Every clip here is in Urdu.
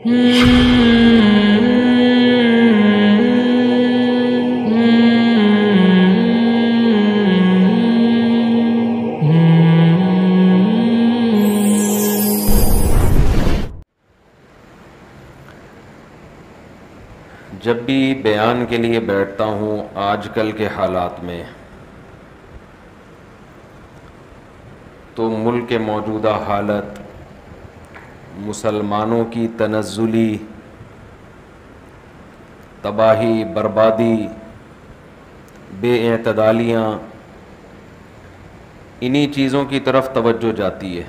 جب بھی بیان کے لیے بیٹھتا ہوں آج کل کے حالات میں، تو ملک کے موجودہ حالت، مسلمانوں کی تنزلی، تباہی، بربادی، بے اعتدالیاں، انہی چیزوں کی طرف توجہ جاتی ہے،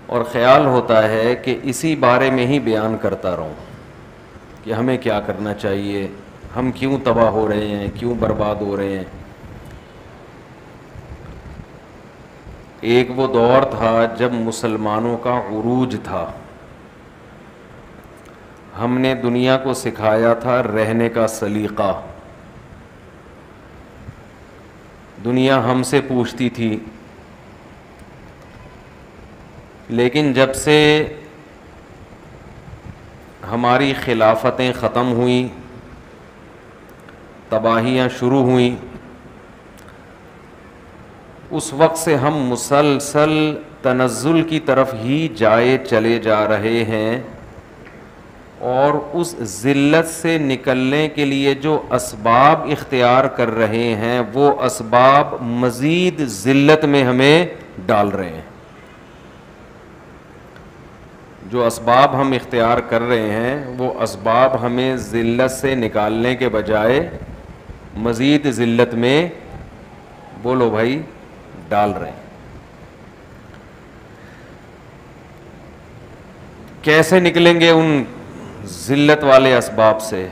اور خیال ہوتا ہے کہ اسی بارے میں ہی بیان کرتا رہوں کہ ہمیں کیا کرنا چاہیے، ہم کیوں تباہ ہو رہے ہیں، کیوں برباد ہو رہے ہیں۔ ایک وہ دور تھا جب مسلمانوں کا عروج تھا، ہم نے دنیا کو سکھایا تھا رہنے کا سلیقہ، دنیا ہم سے پوچھتی تھی، لیکن جب سے ہماری خلافتیں ختم ہوئیں، تباہیاں شروع ہوئیں، اس وقت سے ہم مسلسل تنزل کی طرف ہی جائے چلے جا رہے ہیں، اور اس ذلت سے نکلنے کے لیے جو اسباب اختیار کر رہے ہیں وہ اسباب مزید ذلت میں ہمیں ڈال رہے ہیں۔ جو اسباب ہم اختیار کر رہے ہیں وہ اسباب ہمیں ذلت سے نکالنے کے بجائے مزید ذلت میں، بولو بھائی، ڈال رہے ہیں۔ کیسے نکلیں گے ان ذلت والے اسباب سے؟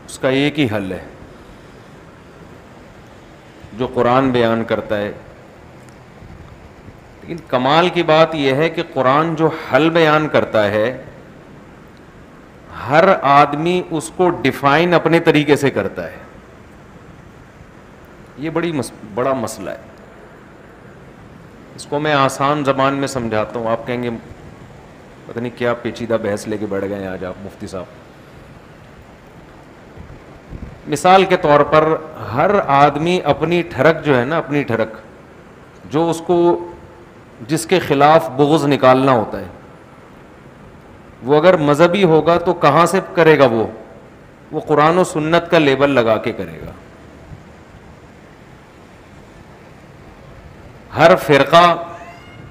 اس کا ایک ہی حل ہے جو قرآن بیان کرتا ہے، لیکن کمال کی بات یہ ہے کہ قرآن جو حل بیان کرتا ہے ہر آدمی اس کو ڈیفائن اپنے طریقے سے کرتا ہے۔ یہ بڑا مسئلہ ہے، اس کو میں آسان زبان میں سمجھاتا ہوں، آپ کہیں گے پتہ نہیں کیا پیچیدہ بحث لے کے بیٹھ گئے ہیں آج آپ مفتی صاحب۔ مثال کے طور پر ہر آدمی اپنی ٹھڑک جو ہے نا، اپنی ٹھڑک جو اس کو جس کے خلاف بغض نکالنا ہوتا ہے، وہ اگر مذہبی ہوگا تو کہاں سے کرے گا؟ وہ قرآن و سنت کا لیبل لگا کے کرے گا۔ ہر فرقہ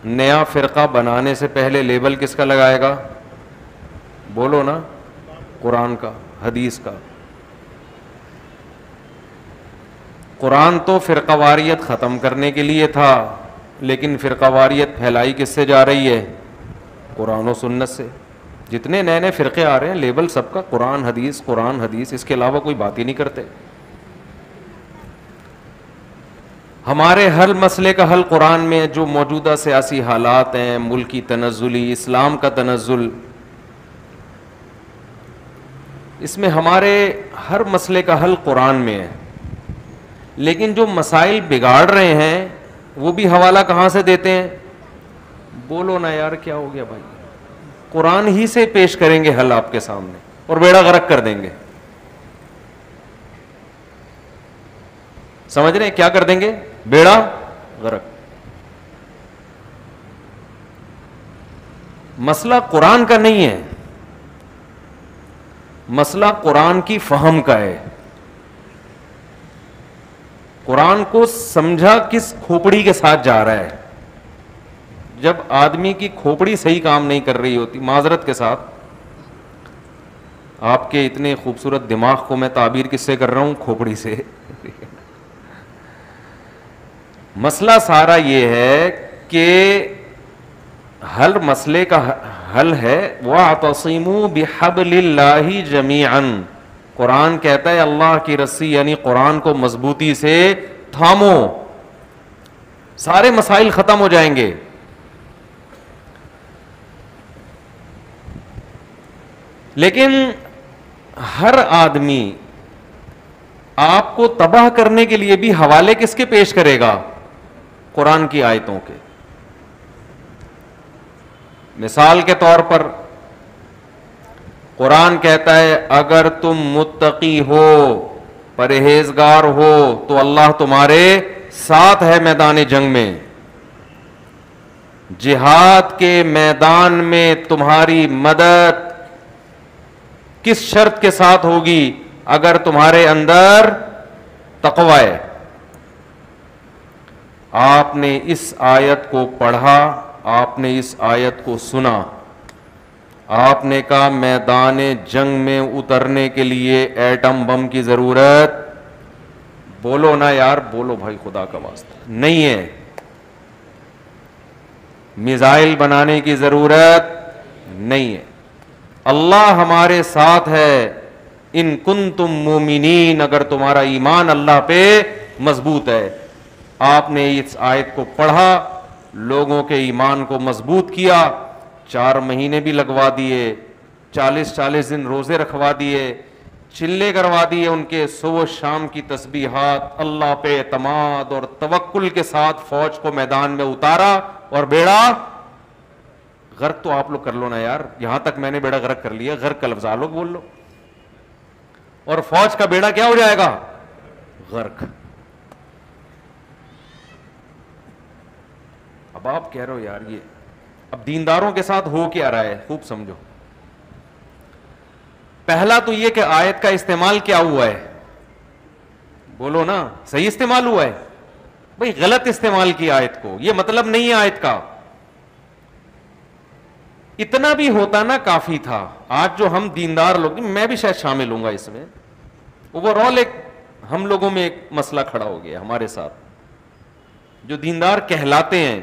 نیا فرقہ بنانے سے پہلے لیبل کس کا لگائے گا؟ بولو نا، قرآن کا، حدیث کا۔ قرآن تو فرقہ واریت ختم کرنے کے لیے تھا، لیکن فرقہ واریت پھیلائی کس سے جا رہی ہے؟ قرآن و سنت سے۔ جتنے نئے نئے فرقے آ رہے ہیں لیبل سب کا قرآن حدیث، اس کے علاوہ کوئی بات ہی نہیں کرتے۔ ہمارے ہر مسئلے کا حل قرآن میں، جو موجودہ سیاسی حالات ہیں، ملک کی تنزلی، اسلام کا تنزل، اس میں ہمارے ہر مسئلے کا حل قرآن میں ہے، لیکن جو مسائل بگاڑ رہے ہیں وہ بھی حوالہ کہاں سے دیتے ہیں؟ بولو نا یار، کیا ہو گیا بھائی؟ قرآن ہی سے پیش کریں گے حل آپ کے سامنے، اور بیڑا غرق کر دیں گے۔ سمجھ رہے ہیں کیا کر دیں گے؟ بیڑا غرق۔ مسئلہ قرآن کا نہیں ہے، مسئلہ قرآن کی فہم کا ہے۔ قرآن کو سمجھا کس کھوپڑی کے ساتھ جا رہا ہے۔ جب آدمی کی کھوپڑی صحیح کام نہیں کر رہی ہوتی، معذرت کے ساتھ آپ کے اتنے خوبصورت دماغ کو میں تعبیر کس سے کر رہا ہوں؟ کھوپڑی سے۔ مسئلہ سارا یہ ہے کہ ہر مسئلے کا حل ہے وَاعْتَصِمُوا بِحَبْلِ اللَّهِ جَمِيعًا۔ قرآن کہتا ہے اللہ کی رسی، یعنی قرآن کو مضبوطی سے تھامو، سارے مسائل ختم ہو جائیں گے۔ لیکن ہر آدمی آپ کو تباہ کرنے کے لیے بھی حوالے کس کے پیش کرے گا؟ قرآن کی آیتوں کے۔ مثال کے طور پر قرآن کہتا ہے اگر تم متقی ہو، پرہیزگار ہو، تو اللہ تمہارے ساتھ ہے میدان جنگ میں. جہاد کے میدان میں تمہاری مدد کس شرط کے ساتھ ہوگی؟ اگر تمہارے اندر تقوی ہے. آپ نے اس آیت کو پڑھا، آپ نے اس آیت کو سنا، آپ نے کہا میدان جنگ میں اترنے کے لیے ایٹم بم کی ضرورت، بولو نا یار، بولو بھائی خدا کا واسطہ، نہیں ہے. میزائل بنانے کی ضرورت نہیں ہے. اللہ ہمارے ساتھ ہے. ان کنتم مومنین، اگر تمہارا ایمان اللہ پہ مضبوط ہے. آپ نے اس آیت کو پڑھا، لوگوں کے ایمان کو مضبوط کیا، 4 مہینے بھی لگوا دیے، 40 دن روزے رکھوا دیے، چلے کروا دیے ان کے، صبح شام کی تسبیحات، اللہ پہ اعتماد اور توکل کے ساتھ فوج کو میدان میں اتارا، اور بیڑا غرق تو آپ لوگ کر لو نا یار. یہاں تک میں نے بیڑا غرق کر لیا، غرق کا لفظ آپ لوگ بول لو، اور فوج کا بیڑا کیا ہو جائے گا؟ غرق. اب آپ کہہ رہے ہو یار یہ اب دینداروں کے ساتھ ہو کیا رہا ہے؟ خوب سمجھو. پہلا تو یہ کہ آیت کا استعمال کیا ہوا ہے، بولو نا، صحیح استعمال ہوا ہے؟ بھئی غلط استعمال کیا آیت کو، یہ مطلب نہیں ہے آیت کا. اتنا بھی ہوتا نا کافی تھا. آج جو ہم دیندار لوگ، میں بھی شاید شامل ہوں گا اس میں، اوور آل ایک ہم لوگوں میں ایک مسئلہ کھڑا ہو گیا ہمارے ساتھ، جو دیندار کہلاتے ہیں.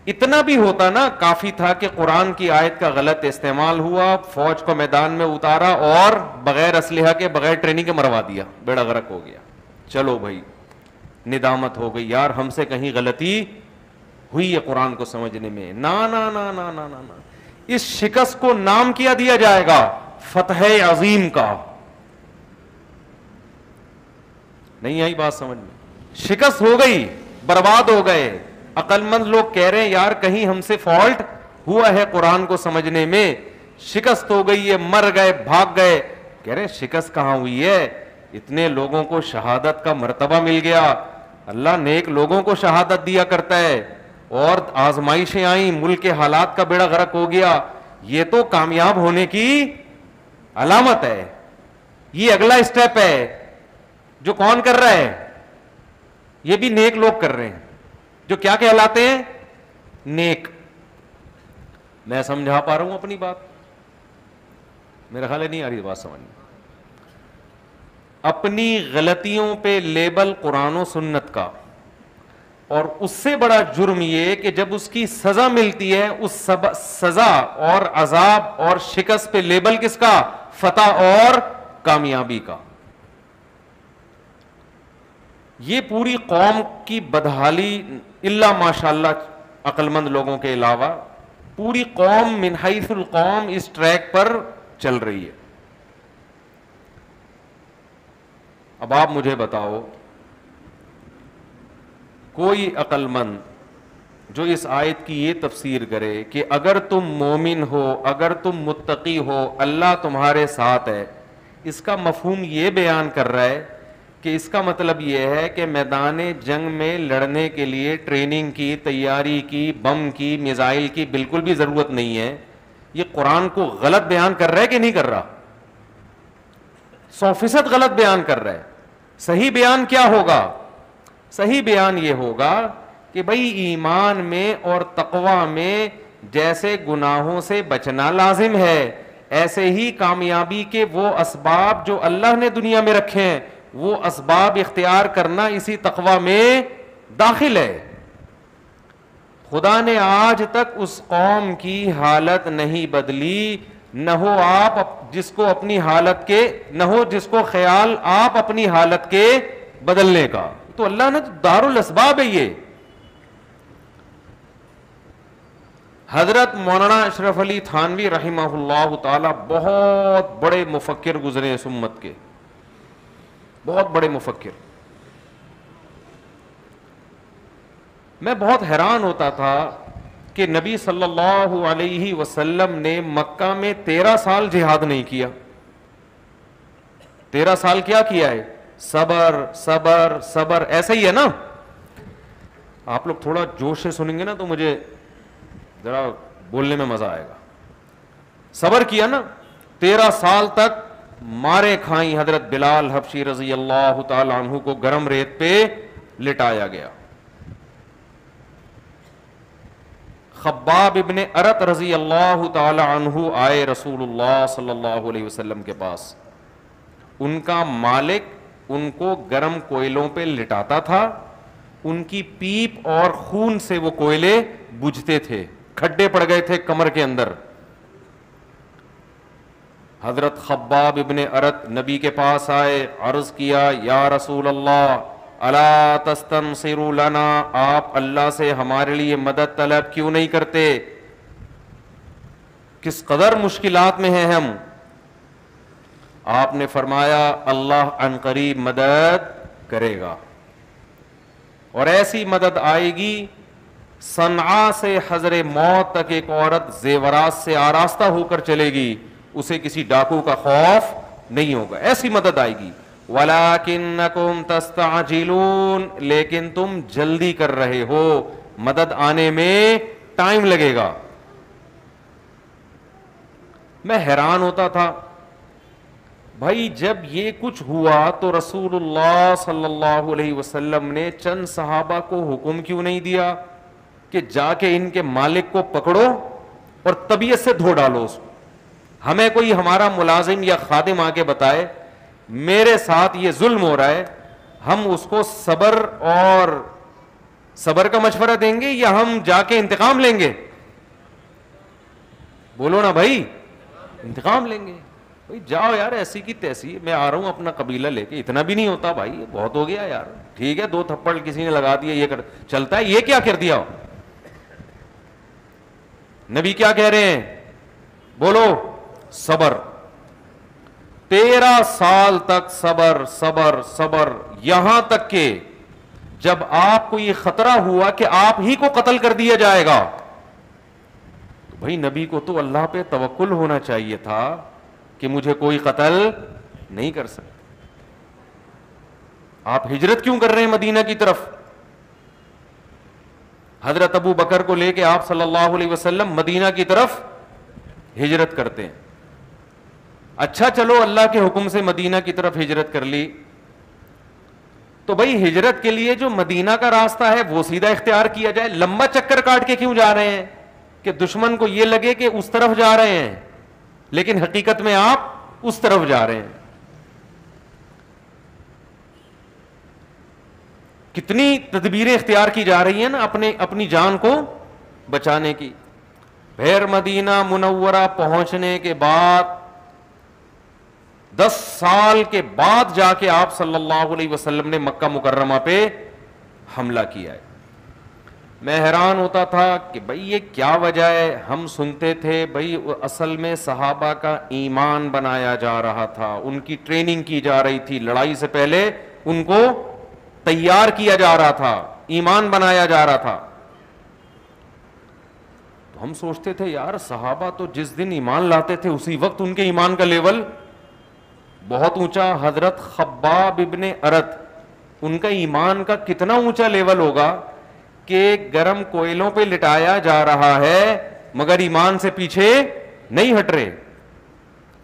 اتنا بھی ہوتا نا کافی تھا کہ قرآن کی آیت کا غلط استعمال ہوا، فوج کو میدان میں اتارا اور بغیر اسلحہ کے، بغیر ٹریننگ کے مروا دیا، بیڑا غرق ہو گیا. چلو بھائی ندامت ہو گئی، یار ہم سے کہیں غلطی ہوئی ہے قرآن کو سمجھنے میں. نا نا نا نا نا نا نا. اس شکست کو نام کیا دیا جائے گا؟ فتح عظیم کا. نہیں آئی بات سمجھ میں؟ شکست ہو گئی، برباد ہو گئے. عقل مند لوگ کہہ رہے ہیں یار کہیں ہم سے فالٹ ہوا ہے قرآن کو سمجھنے میں، شکست ہو گئی ہے، مر گئے، بھاگ گئے. کہہ رہے ہیں شکست کہاں ہوئی ہے؟ اتنے لوگوں کو شہادت کا مرتبہ مل گیا. اللہ نیک لوگوں کو شہادت دیا کرتا ہے، اور آزمائشیں آئیں، ملک کے حالات کا بیڑا غرق ہو گیا. یہ تو کامیاب ہونے کی علامت ہے. یہ اگلا اسٹیپ ہے جو کون کر رہا ہے؟ یہ بھی نیک لوگ کر رہے ہیں، جو کیا کہلاتے ہیں؟ نیک. میں سمجھا پا رہا ہوں اپنی بات؟ میرا خیال ہے نہیں آ رہی بات سمجھ میں. اپنی غلطیوں پہ لیبل قرآن و سنت کا، اور اس سے بڑا جرم یہ کہ جب اس کی سزا ملتی ہے، اس سزا اور عذاب اور شکست پہ لیبل کس کا؟ فتح اور کامیابی کا. یہ پوری قوم کی بدحالی، الا ماشاء اللہ عقل مند لوگوں کے علاوہ، پوری قوم من حیث القوم اس ٹریک پر چل رہی ہے. اب آپ مجھے بتاؤ، کوئی عقل مند جو اس آیت کی یہ تفسیر کرے کہ اگر تم مومن ہو، اگر تم متقی ہو، اللہ تمہارے ساتھ ہے، اس کا مفہوم یہ بیان کر رہا ہے کہ اس کا مطلب یہ ہے کہ میدان جنگ میں لڑنے کے لیے ٹریننگ کی، تیاری کی، بم کی، میزائل کی بالکل بھی ضرورت نہیں ہے. یہ قرآن کو غلط بیان کر رہا ہے کہ نہیں کر رہا؟ 100% غلط بیان کر رہا ہے. صحیح بیان کیا ہوگا؟ صحیح بیان یہ ہوگا کہ بھئی ایمان میں اور تقوی میں جیسے گناہوں سے بچنا لازم ہے، ایسے ہی کامیابی کے وہ اسباب جو اللہ نے دنیا میں رکھے ہیں، وہ اسباب اختیار کرنا اسی تقوی میں داخل ہے. خدا نے آج تک اس قوم کی حالت نہیں بدلی. نہ ہو آپ جس کو اپنی حالت کے، نہ ہو جس کو خیال آپ اپنی حالت کے بدلنے کا. تو اللہ نے دار الاسباب ہے. یہ حضرت مولانا اشرف علی تھانوی رحمہ اللہ تعالی بہت بڑے مفکر گزرے اس امت کے، بہت بڑے مفکر. میں بہت حیران ہوتا تھا کہ نبی صلی اللہ علیہ وسلم نے مکہ میں 13 سال جہاد نہیں کیا. 13 سال کیا کیا ہے؟ صبر صبر صبر. ایسا ہی ہے نا. آپ لوگ تھوڑا جوش سے سنیں گے نا تو مجھے ذرا بولنے میں مزہ آئے گا. صبر کیا نا 13 سال تک. مارے کھائیں حضرت بلال حبشی رضی اللہ تعالی عنہ کو گرم ریت پہ لٹایا گیا. خباب ابن ارت رضی اللہ تعالی عنہ آئے رسول اللہ صلی اللہ علیہ وسلم کے پاس. ان کا مالک ان کو گرم کوئلوں پہ لٹاتا تھا. ان کی پیپ اور خون سے وہ کوئلے بجھتے تھے, کھڈے پڑ گئے تھے کمر کے اندر. حضرت خباب ابن ارت نبی کے پاس آئے, عرض کیا یا رسول اللہ الا تستنصر لنا, آپ اللہ سے ہمارے لیے مدد طلب کیوں نہیں کرتے؟ کس قدر مشکلات میں ہیں ہم. آپ نے فرمایا اللہ عن قریب مدد کرے گا, اور ایسی مدد آئے گی. صنعاء سے حضر موت تک ایک عورت زیورات سے آراستہ ہو کر چلے گی, اسے کسی ڈاکو کا خوف نہیں ہوگا. ایسی مدد آئے گی. وَلَكِنَّكُمْ تَسْتَعْجِلُونَ, لیکن تم جلدی کر رہے ہو, مدد آنے میں ٹائم لگے گا. میں حیران ہوتا تھا بھائی, جب یہ کچھ ہوا تو رسول اللہ صلی اللہ علیہ وسلم نے چند صحابہ کو حکم کیوں نہیں دیا کہ جا کے ان کے مالک کو پکڑو اور طبیعت سے دھو ڈالو اس کو. ہمیں کوئی ہمارا ملازم یا خادم آ کے بتائے میرے ساتھ یہ ظلم ہو رہا ہے, ہم اس کو صبر کا مشورہ دیں گے یا ہم جا کے انتقام لیں گے؟ بولو نا بھائی, انتقام لیں گے. بھائی جاؤ یار, ایسی کی تیسی, میں آ رہا ہوں اپنا قبیلہ لے کے. اتنا بھی نہیں ہوتا بھائی, بہت ہو گیا یار. ٹھیک ہے 2 تھپڑ کسی نے لگا دیا, یہ چلتا ہے. یہ کیا کر دیا؟ نبی کیا کہہ رہے ہیں؟ بولو صبر. 13 سال تک صبر صبر صبر, یہاں تک کہ جب آپ کو یہ خطرہ ہوا کہ آپ ہی کو قتل کر دیا جائے گا, تو بھائی نبی کو تو اللہ پہ توکل ہونا چاہیے تھا کہ مجھے کوئی قتل نہیں کر سکتا. آپ ہجرت کیوں کر رہے ہیں مدینہ کی طرف؟ حضرت ابو بکر کو لے کے آپ صلی اللہ علیہ وسلم مدینہ کی طرف ہجرت کرتے ہیں. اچھا چلو اللہ کے حکم سے مدینہ کی طرف ہجرت کر لی, تو بھائی ہجرت کے لیے جو مدینہ کا راستہ ہے وہ سیدھا اختیار کیا جائے. لمبا چکر کاٹ کے کیوں جا رہے ہیں کہ دشمن کو یہ لگے کہ اس طرف جا رہے ہیں, لیکن حقیقت میں آپ اس طرف جا رہے ہیں. کتنی تدبیریں اختیار کی جا رہی ہیں نا اپنی جان کو بچانے کی. پھر مدینہ منورہ پہنچنے کے بعد 10 سال کے بعد جا کے آپ صلی اللہ علیہ وسلم نے مکہ مکرمہ پہ حملہ کیا ہے. میں حیران ہوتا تھا کہ بھئی یہ کیا وجہ ہے. ہم سنتے تھے بھئی اصل میں صحابہ کا ایمان بنایا جا رہا تھا, ان کی ٹریننگ کی جا رہی تھی, لڑائی سے پہلے ان کو تیار کیا جا رہا تھا, ایمان بنایا جا رہا تھا. تو ہم سوچتے تھے یار صحابہ تو جس دن ایمان لاتے تھے اسی وقت ان کے ایمان کا لیول بہت اونچا. حضرت خباب ابن ارت, ان کا ایمان کا کتنا اونچا لیول ہوگا کہ گرم کوئلوں پہ لٹایا جا رہا ہے مگر ایمان سے پیچھے نہیں ہٹ رہے.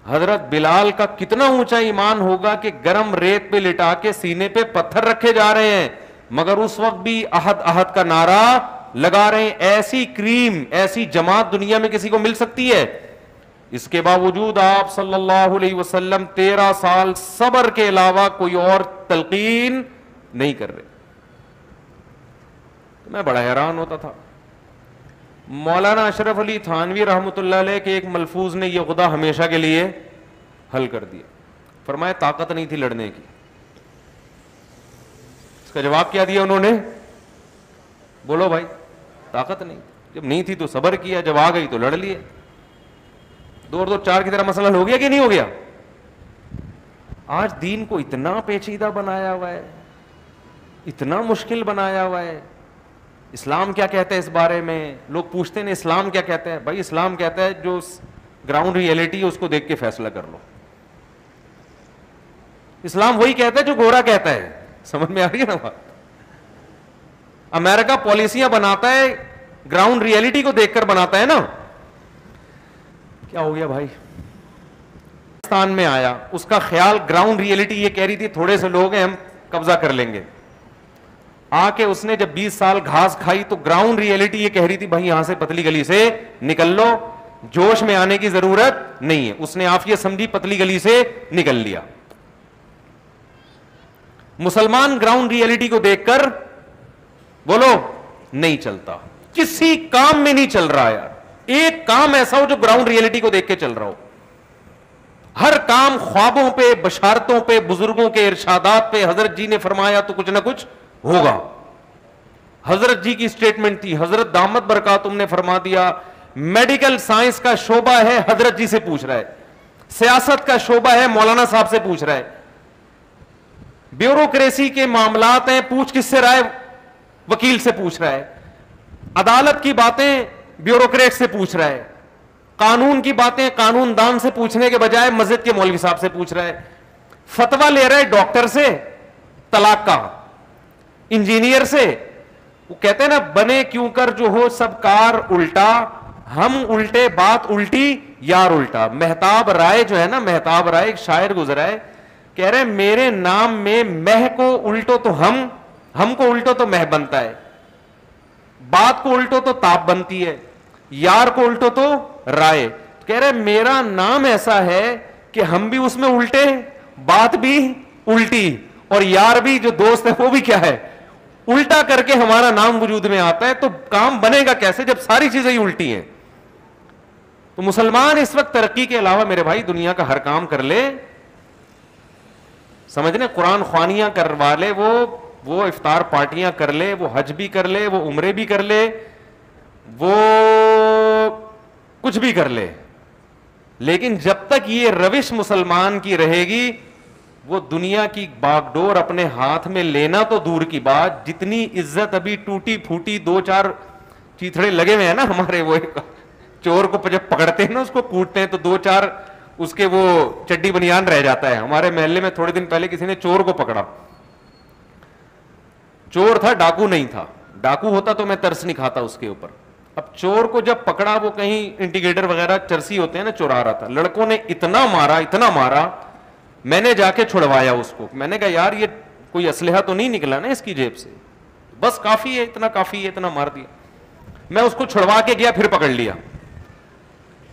حضرت بلال کا کتنا اونچا ایمان ہوگا کہ گرم ریت پہ لٹا کے سینے پہ پتھر رکھے جا رہے ہیں مگر اس وقت بھی احد احد کا نعرہ لگا رہے ہیں. ایسی کریم, ایسی جماعت دنیا میں کسی کو مل سکتی ہے؟ اس کے باوجود آپ صلی اللہ علیہ وسلم 13 سال صبر کے علاوہ کوئی اور تلقین نہیں کر رہے. میں بڑا حیران ہوتا تھا. مولانا اشرف علی تھانوی رحمۃ اللہ علیہ کے ایک ملفوظ نے یہ خدا ہمیشہ کے لیے حل کر دیا. فرمایا طاقت نہیں تھی لڑنے کی. اس کا جواب کیا دیا انہوں نے؟ بولو بھائی, طاقت نہیں. جب نہیں تھی تو صبر کیا, جب آ گئی تو لڑ لیے. 2 اور 2 4 کی طرح مسئلہ ہو گیا کہ نہیں ہو گیا؟ آج دین کو اتنا پیچیدہ بنایا ہوا ہے, اتنا مشکل بنایا ہوا ہے. اسلام کیا کہتا ہے اس بارے میں؟ لوگ پوچھتے ہیں اسلام کیا کہتا ہے؟ بھائی اسلام کہتا ہے جو گراؤنڈ ریئلٹی ہے اس کو دیکھ کے فیصلہ کر لو. اسلام وہی کہتا ہے جو گورا کہتا ہے. سمجھ میں آ رہی ہے نا بات؟ امریکہ پالیسیاں بناتا ہے گراؤنڈ ریئلٹی کو دیکھ کر بناتا ہے نا. کیا ہو گیا بھائی؟ پاکستان میں آیا, اس کا خیال گراؤنڈ ریئلٹی یہ کہہ رہی تھی تھوڑے سے لوگ ہیں ہم قبضہ کر لیں گے. آ کے اس نے جب 20 سال گھاس کھائی تو گراؤنڈ ریئلٹی یہ کہہ رہی تھی بھائی یہاں سے پتلی گلی سے نکل لو, جوش میں آنے کی ضرورت نہیں ہے. اس نے عافیت سمجھی, پتلی گلی سے نکل لیا. مسلمان گراؤنڈ ریئلٹی کو دیکھ کر بولو نہیں چلتا, کسی کام میں نہیں چل رہا یار. ایک کام ایسا ہو جو گراؤنڈ ریئلٹی کو دیکھ کے چل رہا ہو. ہر کام خوابوں پہ, بشارتوں پہ, بزرگوں کے ارشادات پہ, حضرت جی نے فرمایا تو کچھ نہ کچھ ہوگا. حضرت جی کی سٹیٹمنٹ تھی, حضرت دامت برکاتہم نے فرما دیا. میڈیکل سائنس کا شعبہ ہے حضرت جی سے پوچھ رہا ہے, سیاست کا شعبہ ہے مولانا صاحب سے پوچھ رہا ہے, بیوروکریسی کے معاملات ہیں پوچھ کس سے رہا ہے؟ وکیل سے پوچھ رہا ہے. عدالت کی باتیں بیوروکریٹ سے پوچھ رہا ہے. قانون کی باتیں قانون دان سے پوچھنے کے بجائے مسجد کے مولوی صاحب سے پوچھ رہا ہے. فتویٰ لے رہا ہے ڈاکٹر سے طلاق کا, انجینئر سے. وہ کہتے ہیں نا بنے کیوں کر جو ہو سب کار الٹا, ہم الٹے بات الٹی یار الٹا. مہتاب رائے جو ہے نا, مہتاب رائے ایک شاعر گزرا ہے, کہہ رہے میرے نام میں مہ کو الٹو تو ہم کو الٹو تو مہ بنتا ہے, بات کو الٹو تو تاب بنتی ہے, یار کو الٹو تو رائے. کہہ رہے میرا نام ایسا ہے کہ ہم بھی اس میں الٹے, بات بھی الٹی, اور یار بھی جو دوست ہے وہ بھی کیا ہے الٹا کر کے ہمارا نام وجود میں آتا ہے. تو کام بنے گا کیسے جب ساری چیزیں ہی الٹی ہیں؟ تو مسلمان اس وقت ترقی کے علاوہ میرے بھائی دنیا کا ہر کام کر لے, سمجھنے قرآن خوانیاں کروا لے, وہ افطار پارٹیاں کر لے, وہ حج بھی کر لے, وہ عمرے بھی کر لے, وہ کچھ بھی کر لے, لیکن جب تک یہ روش مسلمان کی رہے گی وہ دنیا کی باغ ڈور اپنے ہاتھ میں لینا تو دور کی بات, جتنی عزت ابھی ٹوٹی پھوٹی 2-4 چیتھڑے لگے ہوئے ہیں نا ہمارے, وہ چور کو جب پکڑتے ہیں نا اس کو کوٹتے ہیں تو 2-4 اس کے وہ چڈی بنیان رہ جاتا ہے. ہمارے محلے میں تھوڑے دن پہلے کسی نے چور کو پکڑا, چور تھا ڈاکو نہیں تھا, ڈاکو ہوتا تو میں ترس نہیں کھاتا اس کے اوپر. اب چور کو جب پکڑا, وہ کہیں انڈیکیٹر وغیرہ چرسی ہوتے ہیں نا, چورا رہا تھا. لڑکوں نے اتنا مارا, میں نے جا کے چھڑوایا اس کو. میں نے کہا یار یہ کوئی اسلحہ تو نہیں نکلا نا اس کی جیب سے, بس کافی ہے, اتنا کافی ہے, اتنا مار دیا. میں اس کو چھڑوا کے گیا, پھر پکڑ لیا,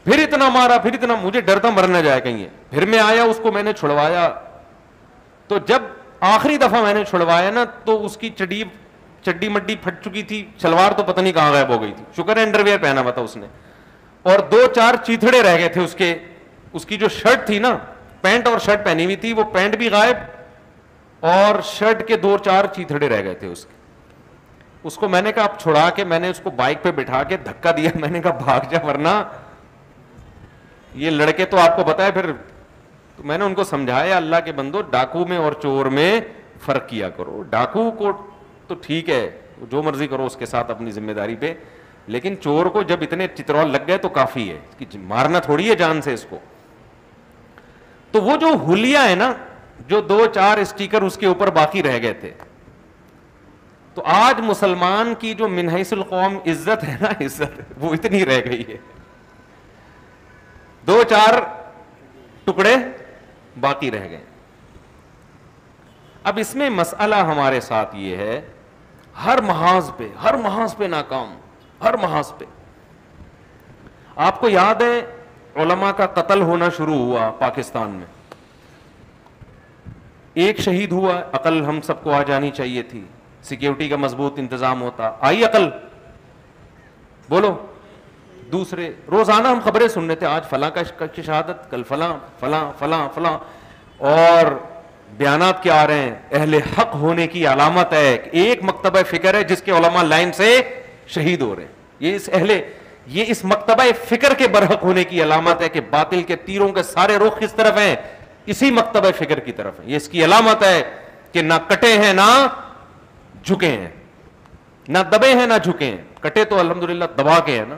پھر اتنا مارا, پھر اتنا, مجھے ڈر تھا مر نہ جائے کہیں. پھر میں آیا, اس کو میں نے چھڑوایا. تو جب آخری دفعہ میں نے چھڑوایا نا تو اس کی چڈی مڈی پھٹ چکی تھی, شلوار تو پتہ نہیں کہاں غائب ہو گئی تھی, شکر ہے انڈر ویئر پہنا ہوا تھا اس نے, اور 2-4 چیتھڑے رہ گئے تھے اس کی جو شرٹ تھی نا, پینٹ اور شرٹ پہنی ہوئی تھی, وہ پینٹ بھی غائب اور شرٹ کے 2-4 چیتھڑے رہ گئے تھے اس کے. اس کو میں نے کہا آپ چھڑا کے, میں نے اس کو بائک پہ بٹھا کے دھکا دیا, میں نے کہا بھاگ جا ورنہ یہ لڑکے تو آپ کو پتا ہے. پھر تو میں نے ان کو سمجھایا اللہ کے بندو ڈاکو میں اور چور میں فرق کیا کرو. ڈاکو کو تو ٹھیک ہے جو مرضی کرو اس کے ساتھ اپنی ذمہ داری پہ, لیکن چور کو جب اتنے چترول لگ گئے تو کافی ہے, کہ مارنا تھوڑی ہے جان سے اس کو. تو وہ جو حلیہ ہے نا, جو 2-4 اسٹیکر اس کے اوپر باقی رہ گئے تھے, تو آج مسلمان کی جو من حیث القوم عزت ہے نا, عزت وہ اتنی رہ گئی ہے, 2-4 ٹکڑے باقی رہ گئے. اب اس میں مسئلہ ہمارے ساتھ یہ ہے, ہر محاذ پہ ناکام, ہر محاذ پہ. آپ کو یاد ہے علماء کا قتل ہونا شروع ہوا پاکستان میں, ایک شہید ہوا, عقل ہم سب کو آ جانی چاہیے تھی, سیکیورٹی کا مضبوط انتظام ہوتا, آئی عقل؟ بولو. دوسرے روزانہ ہم خبریں سن رہے تھے, آج فلاں کی شہادت, کل فلاں فلاں فلاں فلاں, اور بیانات کیا آ رہے ہیں, اہل حق ہونے کی علامت ہے. ایک مکتبہ فکر ہے جس کے علماء لائن سے شہید ہو رہے ہیں, یہ اس مکتبہ فکر کے برحق ہونے کی علامت ہے کہ باطل کے تیروں کے سارے رخ کس طرف ہیں, اسی مکتبہ فکر کی طرف ہے. یہ اس کی علامت ہے کہ نہ کٹے ہیں نہ جھکے ہیں. نہ دبے ہیں نہ جھکے ہیں. کٹے تو الحمدللہ دبا کے ہیں نا,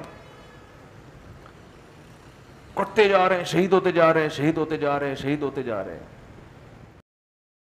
کٹتے جا رہے ہیں, شہید ہوتے جا رہے ہیں, شہید ہوتے جا رہے ہیں, شہید ہوتے جا رہے ہیں.